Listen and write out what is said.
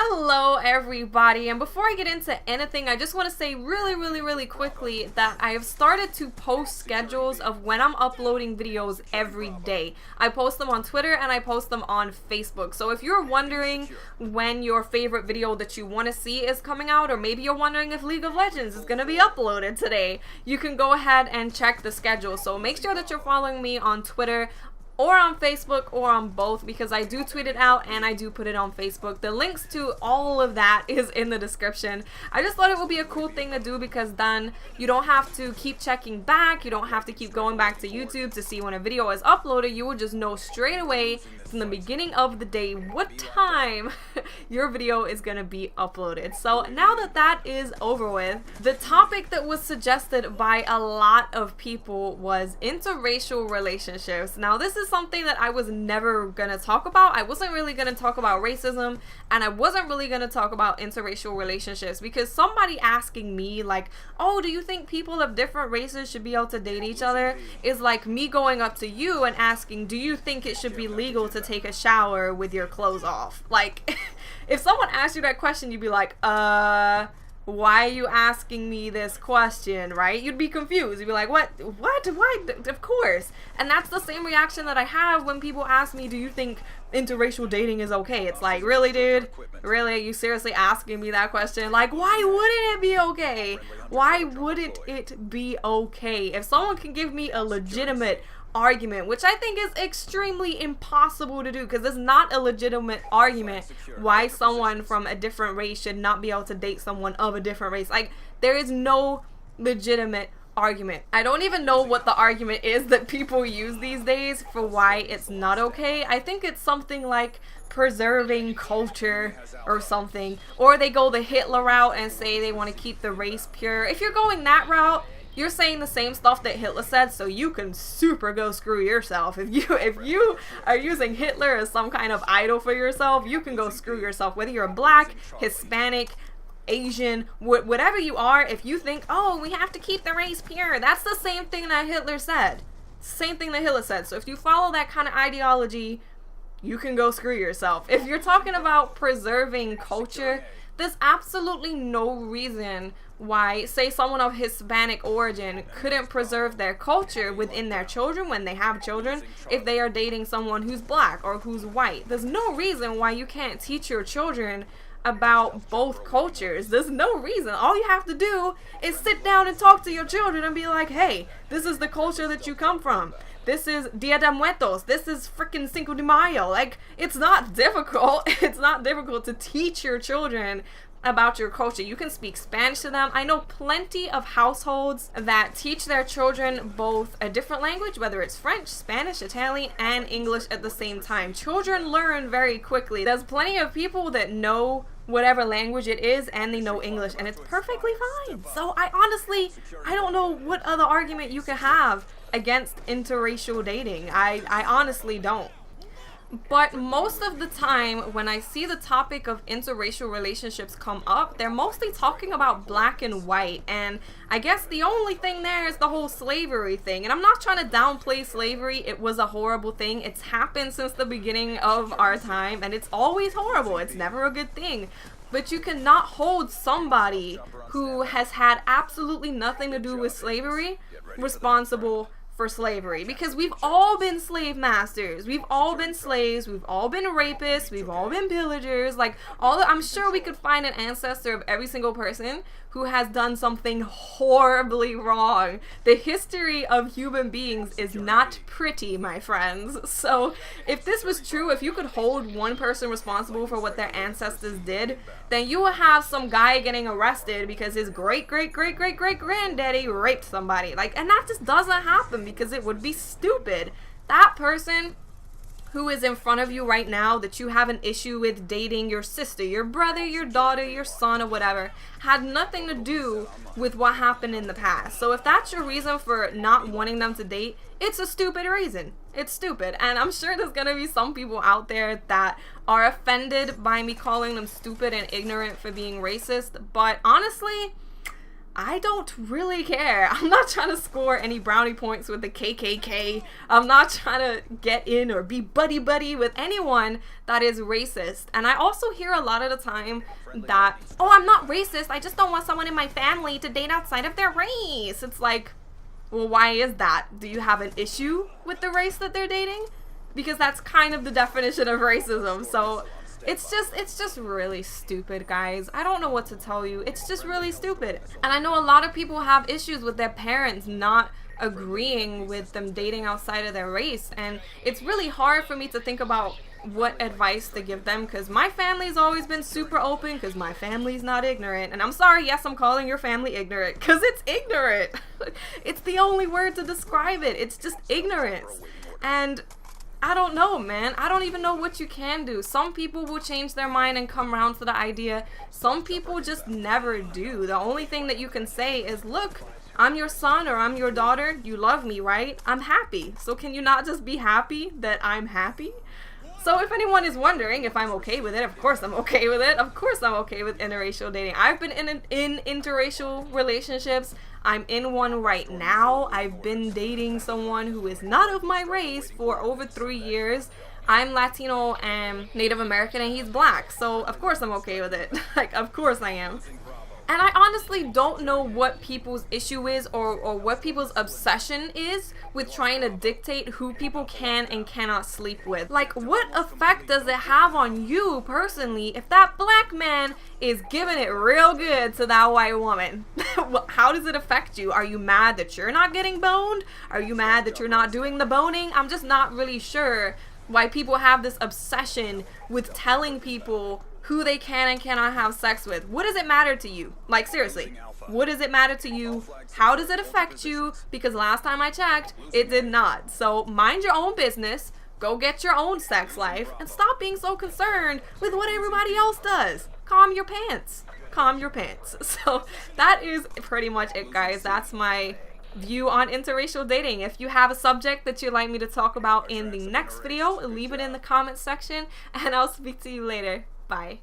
Hello everybody, and before I get into anything, I just want to say really quickly that I have started to post schedules of when I'm uploading videos every day. I post them on Twitter and I post them on Facebook. So if you're wondering when your favorite video that you want to see is coming out, or maybe you're wondering if League of Legends is going to be uploaded today, you can go ahead and check the schedule. So make sure that you're following me on Twitter or on Facebook or on both, because I do tweet it out and I do put it on Facebook. The links to all of that is in the description. I just thought it would be a cool thing to do, because then you don't have to keep checking back, you don't have to keep going back to YouTube to see when a video is uploaded. You will just know straight away from the beginning of the day what time your video is gonna be uploaded. So now that that is over with, the topic that was suggested by a lot of people was interracial relationships. Now this is something that I was never gonna talk about. I wasn't really gonna talk about racism, and I wasn't really gonna talk about interracial relationships, because somebody asking me like, oh, do you think people of different races should be able to date each other, is like me going up to you and asking, do you think it should be legal to take a shower with your clothes off? Like, if someone asked you that question, you'd be like, why are you asking me this question, right? You'd be confused. You'd be like, what, why? Of course. And that's the same reaction that I have when people ask me, do you think interracial dating is okay? It's like, really, dude? Really? Are you seriously asking me that question? Like, why wouldn't it be okay? Why wouldn't it be okay? If someone can give me a legitimate argument, which I think is extremely impossible to do, because it's not a legitimate argument why someone from a different race should not be able to date someone of a different race. Like, there is no legitimate argument. I don't even know what the argument is that people use these days for why it's not okay. I think it's something like preserving culture or something, or they go the Hitler route and say they want to keep the race pure. If you're going that route, you're saying the same stuff that Hitler said, so you can super go screw yourself. If you are using Hitler as some kind of idol for yourself, you can go screw yourself. Whether you're black, Hispanic, Asian, whatever you are, if you think, oh, we have to keep the race pure, that's the same thing that Hitler said. Same thing that Hitler said. So if you follow that kind of ideology, you can go screw yourself. If you're talking about preserving culture, there's absolutely no reason why, say, someone of Hispanic origin couldn't preserve their culture within their children when they have children if they are dating someone who's black or who's white. There's no reason why you can't teach your children about both cultures. There's no reason. All you have to do is sit down and talk to your children and be like, hey, this is the culture that you come from. This is Dia de Muertos. This is freaking Cinco de Mayo. Like, it's not difficult. It's not difficult to teach your children about your culture. You can speak Spanish to them. I know plenty of households that teach their children both a different language, whether it's French, Spanish, Italian, and English at the same time. Children learn very quickly. There's plenty of people that know whatever language it is and they know English, and it's perfectly fine. So I don't know what other argument you can have against interracial dating. I honestly don't. But most of the time when I see the topic of interracial relationships come up, they're mostly talking about black and white, and I guess the only thing there is the whole slavery thing. And I'm not trying to downplay slavery. It was a horrible thing. It's happened since the beginning of our time, and it's always horrible. It's never a good thing. But you cannot hold somebody who has had absolutely nothing to do with slavery responsible for slavery, because we've all been slave masters, we've all been slaves, we've all been rapists, we've all been pillagers. Like, I'm sure we could find an ancestor of every single person who has done something horribly wrong. The history of human beings is not pretty, my friends. So if this was true, if you could hold one person responsible for what their ancestors did, then you would have some guy getting arrested because his great-great-great-great-great-granddaddy raped somebody. Like, and that just doesn't happen, because it would be stupid. That person who is in front of you right now that you have an issue with dating, your sister, your brother, your daughter, your son, or whatever, had nothing to do with what happened in the past. So if that's your reason for not wanting them to date, it's a stupid reason. It's stupid. And I'm sure there's gonna be some people out there that are offended by me calling them stupid and ignorant for being racist, but honestly, I don't really care. I'm not trying to score any brownie points with the KKK. I'm not trying to get in or be buddy-buddy with anyone that is racist. And I also hear a lot of the time that, oh, I'm not racist, I just don't want someone in my family to date outside of their race. It's like, well, why is that? Do you have an issue with the race that they're dating? Because that's kind of the definition of racism. So it's just really stupid, guys. I don't know what to tell you. It's just really stupid. And I know a lot of people have issues with their parents not agreeing with them dating outside of their race, and it's really hard for me to think about what advice to give them, because my family's always been super open, because my family's not ignorant. And I'm sorry, yes, I'm calling your family ignorant, because it's ignorant. It's the only word to describe it. It's just ignorance. And I don't know, man. I don't even know what you can do. Some people will change their mind and come around to the idea. Some people just never do. The only thing that you can say is, look, I'm your son or I'm your daughter. You love me, right? I'm happy. So can you not just be happy that I'm happy? So if anyone is wondering if I'm okay with it, of course I'm okay with it. Of course I'm okay with interracial dating. I've been in interracial relationships. I'm in one right now. I've been dating someone who is not of my race for over 3 years. I'm Latino and Native American and he's black. So of course I'm okay with it. Like, of course I am. And I honestly don't know what people's issue is or what people's obsession is with trying to dictate who people can and cannot sleep with. Like, what effect does it have on you personally if that black man is giving it real good to that white woman? How does it affect you? Are you mad that you're not getting boned? Are you mad that you're not doing the boning? I'm just not really sure why people have this obsession with telling people who they can and cannot have sex with. What does it matter to you? Like, seriously, what does it matter to you? How does it affect you? Because last time I checked, it did not. So mind your own business, go get your own sex life, and stop being so concerned with what everybody else does. Calm your pants. Calm your pants. So that is pretty much it, guys. That's my view on interracial dating. If you have a subject that you'd like me to talk about in the next video, leave it in the comments section, and I'll speak to you later. Bye.